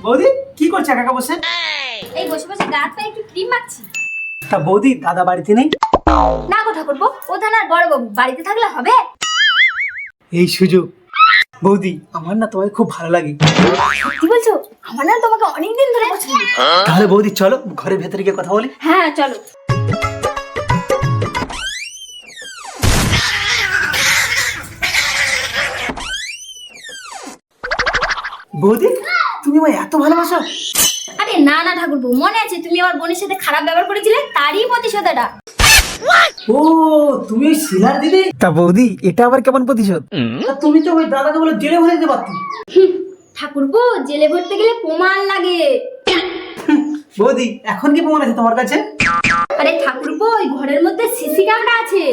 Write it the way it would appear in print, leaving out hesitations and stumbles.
বৌদি কি করছে একা একা বসে? এই বসে বসে গা হাত পায়ে একটু ক্রিম মাখছি। তা বৌদি দাদা বাড়িতে নেই? না গো ঠাকুরপো, ও থানার বড় বাবু, বাড়িতে থাকলে হবে? এই সুযোগ। বৌদি আমার না তোমায় খুব ভালো লাগে। কি বলছো? আমার না তোমাকে অনেকদিন ধরে পছন্দ। তাহলে বৌদি চলো ঘরের ভেতরে গিয়ে কথা বলি। হ্যাঁ চলো। বৌদি তুমি আমায় এত ভালোবাসো? আরে না না ঠাকুরপো, মনে আছে তুমি আমার বোনের সাথে খারাপ ব্যবহার করেছিলে, তারই প্রতিশোধ এটা। ও তুমি ওই শিলার দিদি? তা বৌদি এটা আবার কেমন প্রতিশোধ? তা তুমি তো ওই দাদাকে বলে জেলে ভরে দিতে পারতে। ঠাকুরপো, জেলে ভরতে গেলে প্রমাণ লাগে। বৌদি এখন কি প্রমাণ আছে তোমার কাছে? আরে ঠাকুরপো, ওই ঘরের মধ্যে সিসি ক্যামেরা আছে।